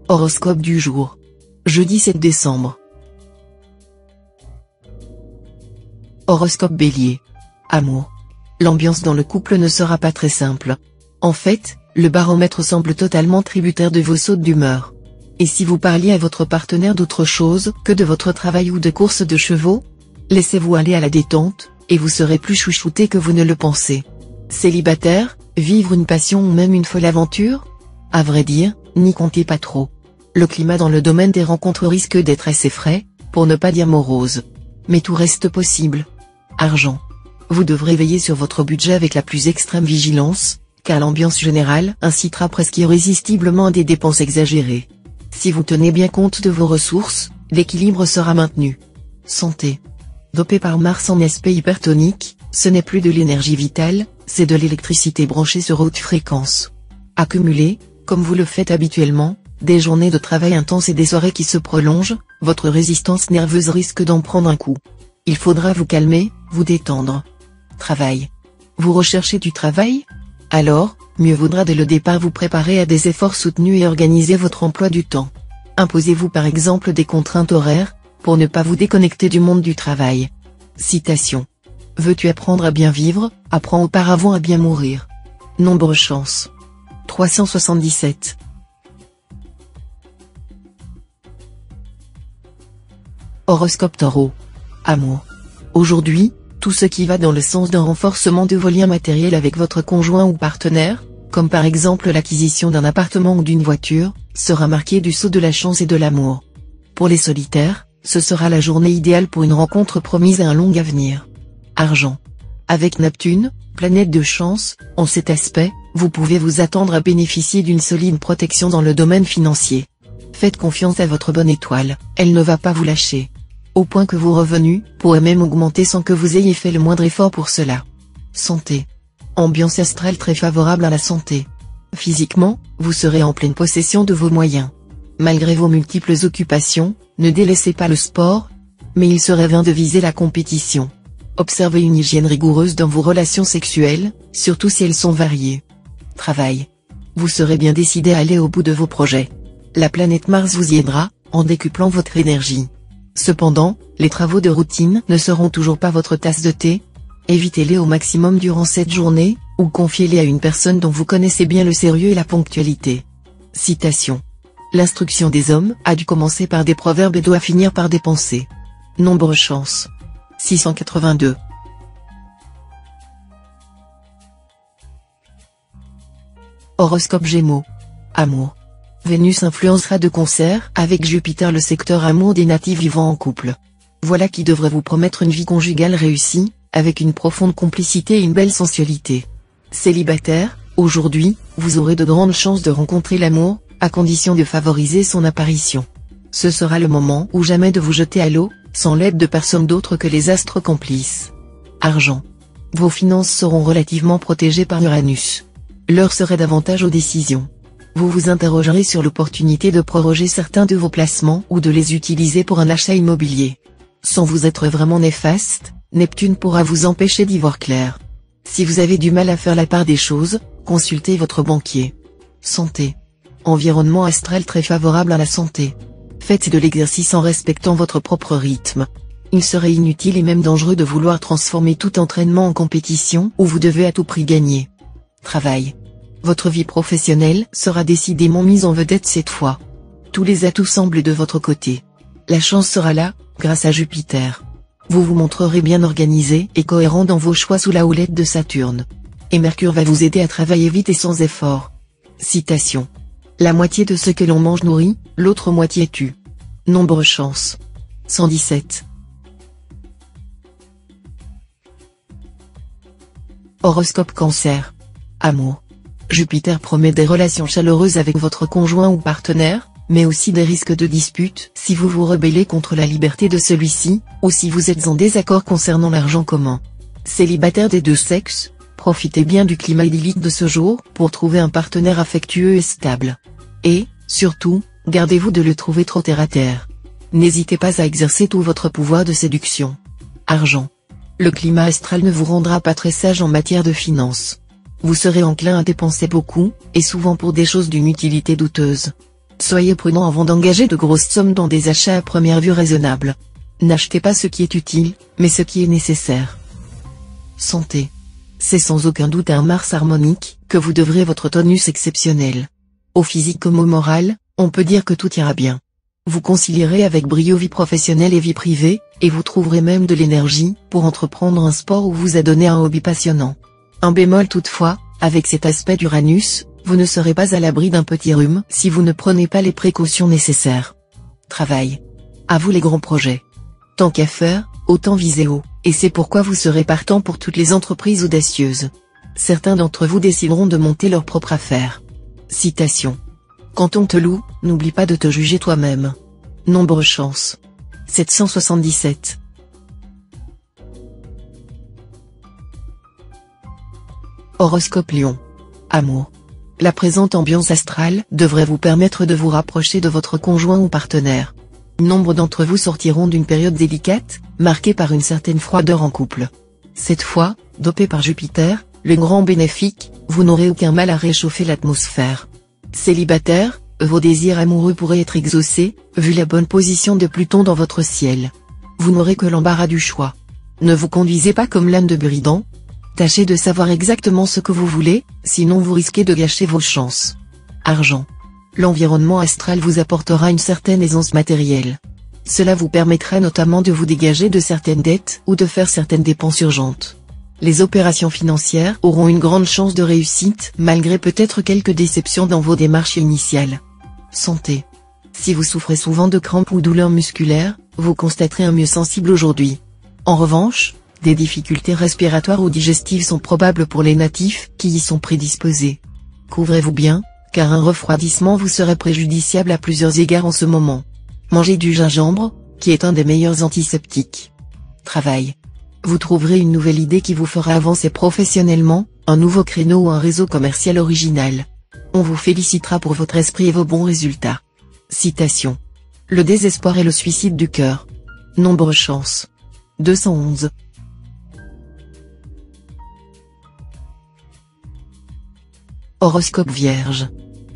Horoscope du jour. Jeudi 7 décembre. Horoscope Bélier. Amour. L'ambiance dans le couple ne sera pas très simple. En fait, le baromètre semble totalement tributaire de vos sautes d'humeur. Et si vous parliez à votre partenaire d'autre chose que de votre travail ou de course de chevaux? Laissez-vous aller à la détente, et vous serez plus chouchouté que vous ne le pensez. Célibataire, vivre une passion ou même une folle aventure? À vrai dire, n'y comptez pas trop. Le climat dans le domaine des rencontres risque d'être assez frais, pour ne pas dire morose. Mais tout reste possible. Argent. Vous devrez veiller sur votre budget avec la plus extrême vigilance, car l'ambiance générale incitera presque irrésistiblement à des dépenses exagérées. Si vous tenez bien compte de vos ressources, l'équilibre sera maintenu. Santé. Dopé par Mars en aspect hypertonique, ce n'est plus de l'énergie vitale, c'est de l'électricité branchée sur haute fréquence. Accumulez, comme vous le faites habituellement, des journées de travail intenses et des soirées qui se prolongent, votre résistance nerveuse risque d'en prendre un coup. Il faudra vous calmer, vous détendre. Travail. Vous recherchez du travail? Alors, mieux vaudra dès le départ vous préparer à des efforts soutenus et organiser votre emploi du temps. Imposez-vous par exemple des contraintes horaires, pour ne pas vous déconnecter du monde du travail. Citation. Veux-tu apprendre à bien vivre, apprends auparavant à bien mourir. Nombre chance. 377. Horoscope Taureau. Amour. Aujourd'hui, tout ce qui va dans le sens d'un renforcement de vos liens matériels avec votre conjoint ou partenaire, comme par exemple l'acquisition d'un appartement ou d'une voiture, sera marqué du sceau de la chance et de l'amour. Pour les solitaires, ce sera la journée idéale pour une rencontre promise à un long avenir. Argent. Avec Neptune, planète de chance, en cet aspect, vous pouvez vous attendre à bénéficier d'une solide protection dans le domaine financier. Faites confiance à votre bonne étoile, elle ne va pas vous lâcher. Au point que vos revenus pourraient même augmenter sans que vous ayez fait le moindre effort pour cela. Santé. Ambiance astrale très favorable à la santé. Physiquement, vous serez en pleine possession de vos moyens. Malgré vos multiples occupations, ne délaissez pas le sport, mais il serait vain de viser la compétition. Observez une hygiène rigoureuse dans vos relations sexuelles, surtout si elles sont variées. Travail. Vous serez bien décidé à aller au bout de vos projets. La planète Mars vous y aidera, en décuplant votre énergie. Cependant, les travaux de routine ne seront toujours pas votre tasse de thé. Évitez-les au maximum durant cette journée, ou confiez-les à une personne dont vous connaissez bien le sérieux et la ponctualité. Citation. L'instruction des hommes a dû commencer par des proverbes et doit finir par des pensées. Nombre chance. 682. Horoscope Gémeaux. Amour. Vénus influencera de concert avec Jupiter le secteur amour des natifs vivant en couple. Voilà qui devrait vous promettre une vie conjugale réussie, avec une profonde complicité et une belle sensualité. Célibataire, aujourd'hui, vous aurez de grandes chances de rencontrer l'amour, à condition de favoriser son apparition. Ce sera le moment ou jamais de vous jeter à l'eau, sans l'aide de personne d'autre que les astres complices. Argent. Vos finances seront relativement protégées par Uranus. L'heure serait davantage aux décisions. Vous vous interrogerez sur l'opportunité de proroger certains de vos placements ou de les utiliser pour un achat immobilier. Sans vous être vraiment néfaste, Neptune pourra vous empêcher d'y voir clair. Si vous avez du mal à faire la part des choses, consultez votre banquier. Santé. Environnement astral très favorable à la santé. Faites de l'exercice en respectant votre propre rythme. Il serait inutile et même dangereux de vouloir transformer tout entraînement en compétition où vous devez à tout prix gagner. Travail. Votre vie professionnelle sera décidément mise en vedette cette fois. Tous les atouts semblent de votre côté. La chance sera là, grâce à Jupiter. Vous vous montrerez bien organisé et cohérent dans vos choix sous la houlette de Saturne. Et Mercure va vous aider à travailler vite et sans effort. Citation. La moitié de ce que l'on mange nourrit, l'autre moitié tue. Nombre chance. 117. Horoscope Cancer. Amour. Jupiter promet des relations chaleureuses avec votre conjoint ou partenaire, mais aussi des risques de dispute si vous vous rebellez contre la liberté de celui-ci, ou si vous êtes en désaccord concernant l'argent commun. Célibataire des deux sexes, profitez bien du climat idyllique de ce jour pour trouver un partenaire affectueux et stable. Et, surtout, gardez-vous de le trouver trop terre-à-terre. N'hésitez pas à exercer tout votre pouvoir de séduction. Argent. Le climat astral ne vous rendra pas très sage en matière de finances. Vous serez enclin à dépenser beaucoup, et souvent pour des choses d'une utilité douteuse. Soyez prudent avant d'engager de grosses sommes dans des achats à première vue raisonnables. N'achetez pas ce qui est utile, mais ce qui est nécessaire. Santé. C'est sans aucun doute à un Mars harmonique que vous devrez votre tonus exceptionnel. Au physique comme au moral, on peut dire que tout ira bien. Vous concilierez avec brio vie professionnelle et vie privée, et vous trouverez même de l'énergie pour entreprendre un sport ou vous adonner à un hobby passionnant. Un bémol toutefois, avec cet aspect d'Uranus, vous ne serez pas à l'abri d'un petit rhume si vous ne prenez pas les précautions nécessaires. Travail. À vous les grands projets. Tant qu'à faire, autant viser haut, et c'est pourquoi vous serez partant pour toutes les entreprises audacieuses. Certains d'entre vous décideront de monter leur propre affaire. Citation. Quand on te loue, n'oublie pas de te juger toi-même. Nombre chance. 777. Horoscope Lion. Amour. La présente ambiance astrale devrait vous permettre de vous rapprocher de votre conjoint ou partenaire. Nombre d'entre vous sortiront d'une période délicate, marquée par une certaine froideur en couple. Cette fois, dopé par Jupiter, le grand bénéfique, vous n'aurez aucun mal à réchauffer l'atmosphère. Célibataire, vos désirs amoureux pourraient être exaucés, vu la bonne position de Pluton dans votre ciel. Vous n'aurez que l'embarras du choix. Ne vous conduisez pas comme l'âne de Buridan. Tâchez de savoir exactement ce que vous voulez, sinon vous risquez de gâcher vos chances. Argent. L'environnement astral vous apportera une certaine aisance matérielle. Cela vous permettra notamment de vous dégager de certaines dettes ou de faire certaines dépenses urgentes. Les opérations financières auront une grande chance de réussite malgré peut-être quelques déceptions dans vos démarches initiales. Santé. Si vous souffrez souvent de crampes ou douleurs musculaires, vous constaterez un mieux sensible aujourd'hui. En revanche, des difficultés respiratoires ou digestives sont probables pour les natifs qui y sont prédisposés. Couvrez-vous bien, car un refroidissement vous serait préjudiciable à plusieurs égards en ce moment. Mangez du gingembre, qui est un des meilleurs antiseptiques. Travail. Vous trouverez une nouvelle idée qui vous fera avancer professionnellement, un nouveau créneau ou un réseau commercial original. On vous félicitera pour votre esprit et vos bons résultats. Citation. Le désespoir est le suicide du cœur. Nombre chance. 211. Horoscope Vierge.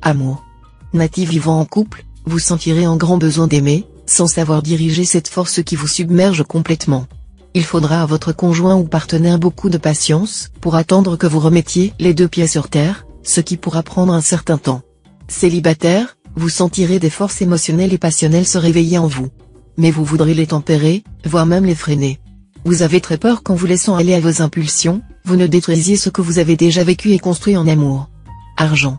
Amour. Natif vivant en couple, vous sentirez un grand besoin d'aimer, sans savoir diriger cette force qui vous submerge complètement. Il faudra à votre conjoint ou partenaire beaucoup de patience pour attendre que vous remettiez les deux pieds sur terre, ce qui pourra prendre un certain temps. Célibataire, vous sentirez des forces émotionnelles et passionnelles se réveiller en vous. Mais vous voudrez les tempérer, voire même les freiner. Vous avez très peur qu'en vous laissant aller à vos impulsions, vous ne détruisiez ce que vous avez déjà vécu et construit en amour. Argent.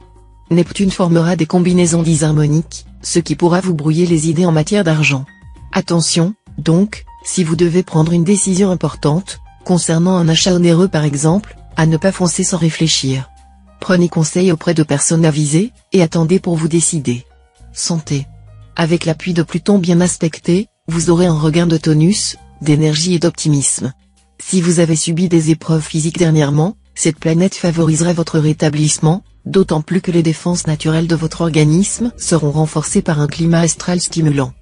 Neptune formera des combinaisons disharmoniques, ce qui pourra vous brouiller les idées en matière d'argent. Attention, donc, si vous devez prendre une décision importante, concernant un achat onéreux par exemple, à ne pas foncer sans réfléchir. Prenez conseil auprès de personnes avisées, et attendez pour vous décider. Santé. Avec l'appui de Pluton bien aspecté, vous aurez un regain de tonus, d'énergie et d'optimisme. Si vous avez subi des épreuves physiques dernièrement, cette planète favorisera votre rétablissement, d'autant plus que les défenses naturelles de votre organisme seront renforcées par un climat astral stimulant.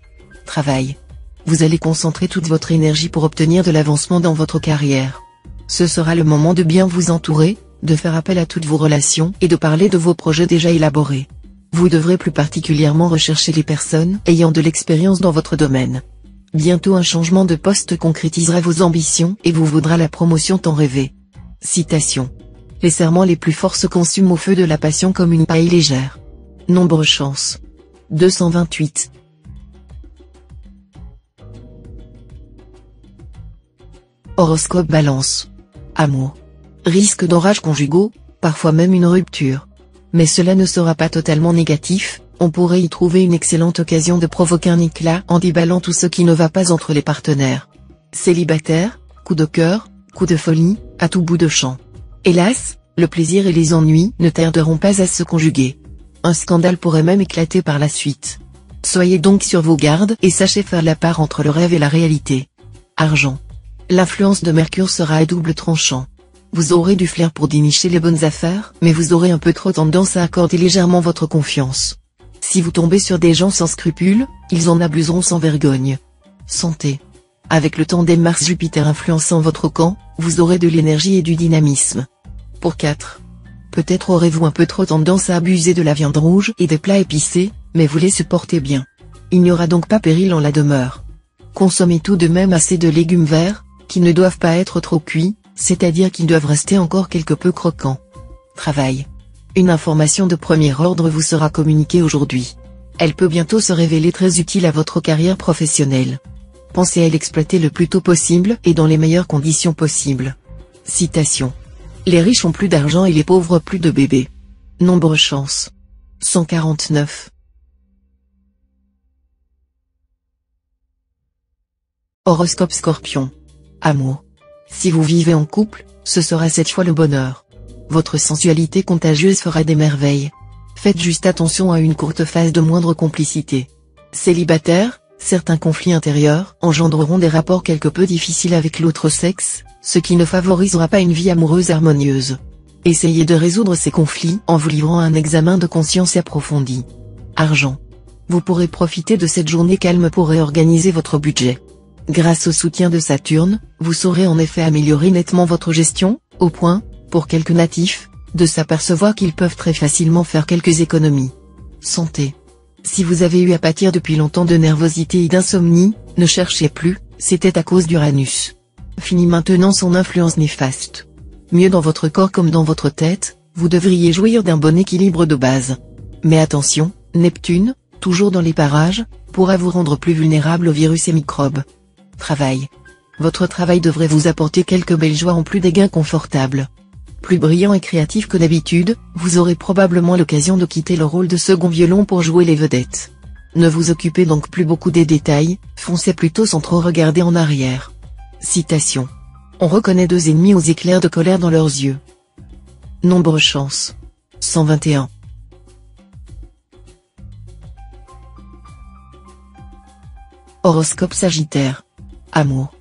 Travail. Vous allez concentrer toute votre énergie pour obtenir de l'avancement dans votre carrière. Ce sera le moment de bien vous entourer, de faire appel à toutes vos relations et de parler de vos projets déjà élaborés. Vous devrez plus particulièrement rechercher les personnes ayant de l'expérience dans votre domaine. Bientôt un changement de poste concrétisera vos ambitions et vous vaudra la promotion tant rêvée. Citation. Les serments les plus forts se consument au feu de la passion comme une paille légère. Nombre chance. 228. Horoscope Balance. Amour. Risque d'orages conjugaux, parfois même une rupture. Mais cela ne sera pas totalement négatif, on pourrait y trouver une excellente occasion de provoquer un éclat en déballant tout ce qui ne va pas entre les partenaires. Célibataire, coup de cœur, coup de folie, à tout bout de champ. Hélas, le plaisir et les ennuis ne tarderont pas à se conjuguer. Un scandale pourrait même éclater par la suite. Soyez donc sur vos gardes et sachez faire la part entre le rêve et la réalité. Argent. L'influence de Mercure sera à double tranchant. Vous aurez du flair pour dénicher les bonnes affaires, mais vous aurez un peu trop tendance à accorder légèrement votre confiance. Si vous tombez sur des gens sans scrupules, ils en abuseront sans vergogne. Santé. Avec le tandem Mars-Jupiter influençant votre camp, vous aurez de l'énergie et du dynamisme. Pour 4. Peut-être aurez-vous un peu trop tendance à abuser de la viande rouge et des plats épicés, mais vous les supportez bien. Il n'y aura donc pas péril en la demeure. Consommez tout de même assez de légumes verts, qui ne doivent pas être trop cuits, c'est-à-dire qu'ils doivent rester encore quelque peu croquants. Travail. Une information de premier ordre vous sera communiquée aujourd'hui. Elle peut bientôt se révéler très utile à votre carrière professionnelle. Pensez à l'exploiter le plus tôt possible et dans les meilleures conditions possibles. Citation. Les riches ont plus d'argent et les pauvres plus de bébés. Nombre chance. 149. Horoscope Scorpion. Amour. Si vous vivez en couple, ce sera cette fois le bonheur. Votre sensualité contagieuse fera des merveilles. Faites juste attention à une courte phase de moindre complicité. Célibataire, certains conflits intérieurs engendreront des rapports quelque peu difficiles avec l'autre sexe, ce qui ne favorisera pas une vie amoureuse harmonieuse. Essayez de résoudre ces conflits en vous livrant à un examen de conscience approfondi. Argent. Vous pourrez profiter de cette journée calme pour réorganiser votre budget. Grâce au soutien de Saturne, vous saurez en effet améliorer nettement votre gestion, au point, pour quelques natifs, de s'apercevoir qu'ils peuvent très facilement faire quelques économies. Santé. Si vous avez eu à pâtir depuis longtemps de nervosité et d'insomnie, ne cherchez plus, c'était à cause d'Uranus. Fini maintenant son influence néfaste. Mieux dans votre corps comme dans votre tête, vous devriez jouir d'un bon équilibre de base. Mais attention, Neptune, toujours dans les parages, pourra vous rendre plus vulnérable aux virus et microbes. Travail. Votre travail devrait vous apporter quelques belles joies en plus des gains confortables. Plus brillant et créatif que d'habitude, vous aurez probablement l'occasion de quitter le rôle de second violon pour jouer les vedettes. Ne vous occupez donc plus beaucoup des détails, foncez plutôt sans trop regarder en arrière. Citation. On reconnaît deux ennemis aux éclairs de colère dans leurs yeux. Nombre chance. 121. Horoscope Sagittaire. Amour.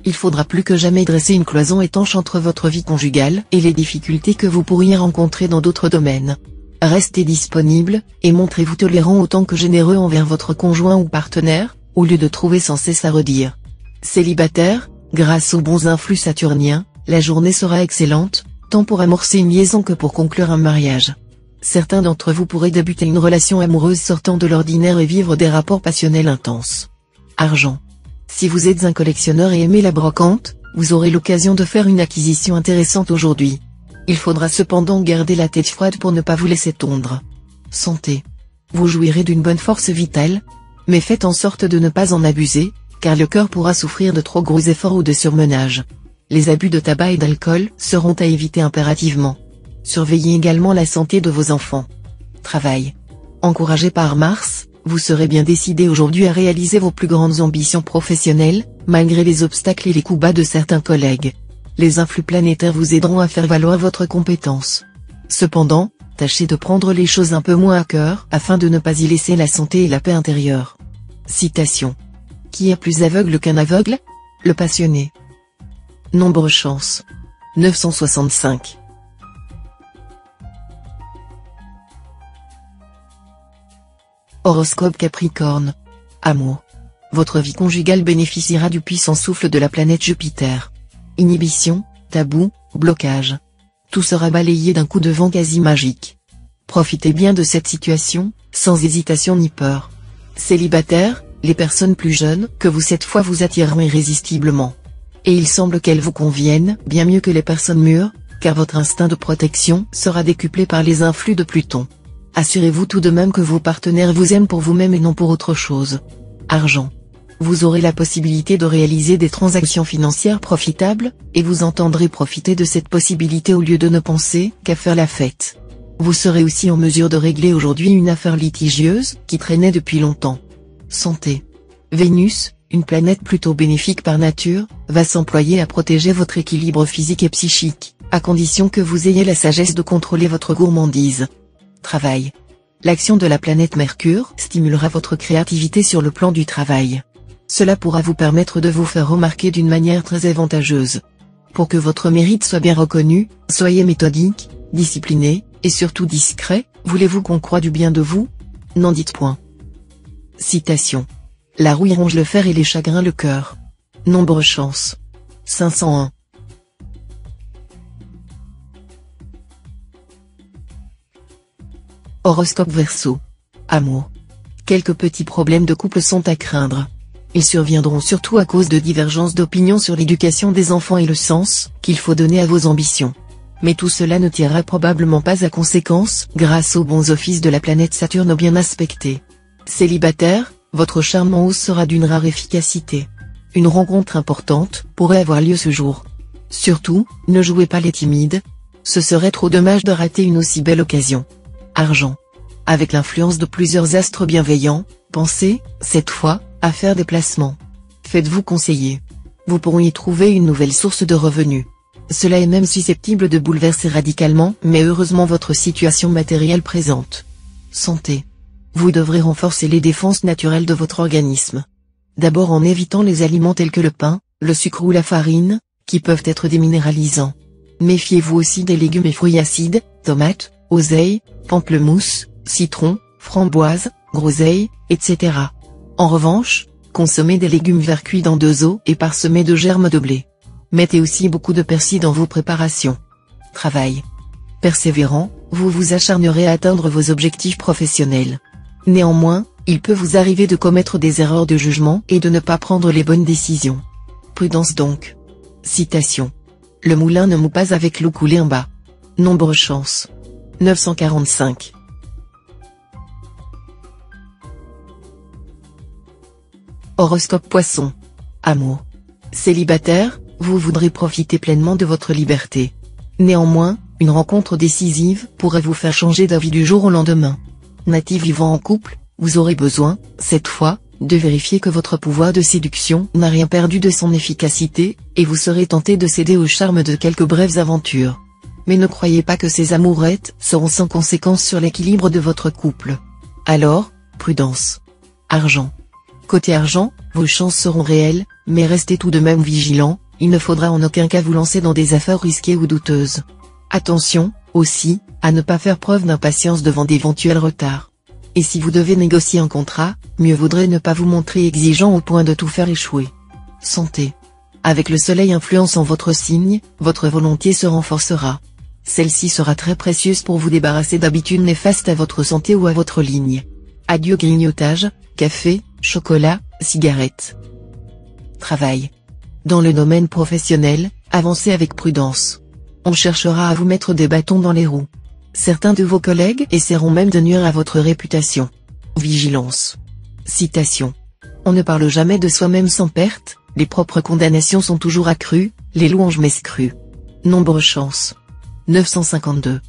Il faudra plus que jamais dresser une cloison étanche entre votre vie conjugale et les difficultés que vous pourriez rencontrer dans d'autres domaines. Restez disponible, et montrez-vous tolérant autant que généreux envers votre conjoint ou partenaire, au lieu de trouver sans cesse à redire. Célibataire, grâce aux bons influx saturniens, la journée sera excellente, tant pour amorcer une liaison que pour conclure un mariage. Certains d'entre vous pourraient débuter une relation amoureuse sortant de l'ordinaire et vivre des rapports passionnels intenses. Argent. Si vous êtes un collectionneur et aimez la brocante, vous aurez l'occasion de faire une acquisition intéressante aujourd'hui. Il faudra cependant garder la tête froide pour ne pas vous laisser tondre. Santé. Vous jouirez d'une bonne force vitale, mais faites en sorte de ne pas en abuser, car le cœur pourra souffrir de trop gros efforts ou de surmenage. Les abus de tabac et d'alcool seront à éviter impérativement. Surveillez également la santé de vos enfants. Travail. Encouragé par Mars, vous serez bien décidé aujourd'hui à réaliser vos plus grandes ambitions professionnelles, malgré les obstacles et les coups bas de certains collègues. Les influx planétaires vous aideront à faire valoir votre compétence. Cependant, tâchez de prendre les choses un peu moins à cœur afin de ne pas y laisser la santé et la paix intérieure. Citation. Qui est plus aveugle qu'un aveugle? Le passionné. Nombre chance. 965. Horoscope Capricorne. Amour. Votre vie conjugale bénéficiera du puissant souffle de la planète Jupiter. Inhibition, tabou, blocage. Tout sera balayé d'un coup de vent quasi magique. Profitez bien de cette situation, sans hésitation ni peur. Célibataire, les personnes plus jeunes que vous cette fois vous attireront irrésistiblement. Et il semble qu'elles vous conviennent bien mieux que les personnes mûres, car votre instinct de protection sera décuplé par les influx de Pluton. Assurez-vous tout de même que vos partenaires vous aiment pour vous-même et non pour autre chose. Argent. Vous aurez la possibilité de réaliser des transactions financières profitables, et vous entendrez profiter de cette possibilité au lieu de ne penser qu'à faire la fête. Vous serez aussi en mesure de régler aujourd'hui une affaire litigieuse qui traînait depuis longtemps. Santé. Vénus, une planète plutôt bénéfique par nature, va s'employer à protéger votre équilibre physique et psychique, à condition que vous ayez la sagesse de contrôler votre gourmandise. Travail. L'action de la planète Mercure stimulera votre créativité sur le plan du travail. Cela pourra vous permettre de vous faire remarquer d'une manière très avantageuse. Pour que votre mérite soit bien reconnu, soyez méthodique, discipliné, et surtout discret. Voulez-vous qu'on croie du bien de vous? N'en dites point. Citation. La rouille ronge le fer et les chagrins le cœur. Nombre chance. 501. Horoscope Verseau. Amour. quelques petits problèmes de couple sont à craindre. Ils surviendront surtout à cause de divergences d'opinion sur l'éducation des enfants et le sens qu'il faut donner à vos ambitions. Mais tout cela ne tirera probablement pas à conséquence grâce aux bons offices de la planète Saturne bien aspectés. Célibataire, votre charme en hausse sera d'une rare efficacité. Une rencontre importante pourrait avoir lieu ce jour. Surtout, ne jouez pas les timides. Ce serait trop dommage de rater une aussi belle occasion. Argent. Avec l'influence de plusieurs astres bienveillants, pensez, cette fois, à faire des placements. Faites-vous conseiller. Vous pourrez y trouver une nouvelle source de revenus. Cela est même susceptible de bouleverser radicalement, mais heureusement votre situation matérielle présente. Santé. Vous devrez renforcer les défenses naturelles de votre organisme. D'abord en évitant les aliments tels que le pain, le sucre ou la farine, qui peuvent être déminéralisants. Méfiez-vous aussi des légumes et fruits acides, tomates, oseille, pamplemousse, citron, framboise, groseille, etc. En revanche, consommez des légumes verts cuits dans 2 eaux et parsemés de germes de blé. Mettez aussi beaucoup de persil dans vos préparations. Travail. Persévérant, vous vous acharnerez à atteindre vos objectifs professionnels. Néanmoins, il peut vous arriver de commettre des erreurs de jugement et de ne pas prendre les bonnes décisions. Prudence donc. Citation. Le moulin ne moud pas avec l'eau coulée en bas. Nombre chance. 945. Horoscope Poisson. Amour. Célibataire, vous voudrez profiter pleinement de votre liberté. Néanmoins, une rencontre décisive pourrait vous faire changer d'avis du jour au lendemain. Natif vivant en couple, vous aurez besoin, cette fois, de vérifier que votre pouvoir de séduction n'a rien perdu de son efficacité, et vous serez tenté de céder au charme de quelques brèves aventures. Mais ne croyez pas que ces amourettes seront sans conséquence sur l'équilibre de votre couple. Alors, prudence. Argent. Côté argent, vos chances seront réelles, mais restez tout de même vigilant, il ne faudra en aucun cas vous lancer dans des affaires risquées ou douteuses. Attention, aussi, à ne pas faire preuve d'impatience devant d'éventuels retards. Et si vous devez négocier un contrat, mieux vaudrait ne pas vous montrer exigeant au point de tout faire échouer. Santé. Avec le soleil influençant votre signe, votre volonté se renforcera. Celle-ci sera très précieuse pour vous débarrasser d'habitudes néfastes à votre santé ou à votre ligne. Adieu grignotage, café, chocolat, cigarettes. Travail. Dans le domaine professionnel, avancez avec prudence. On cherchera à vous mettre des bâtons dans les roues. Certains de vos collègues essaieront même de nuire à votre réputation. Vigilance. Citation. On ne parle jamais de soi-même sans perte, les propres condamnations sont toujours accrues, les louanges m'escrues. Nombre chance. 952.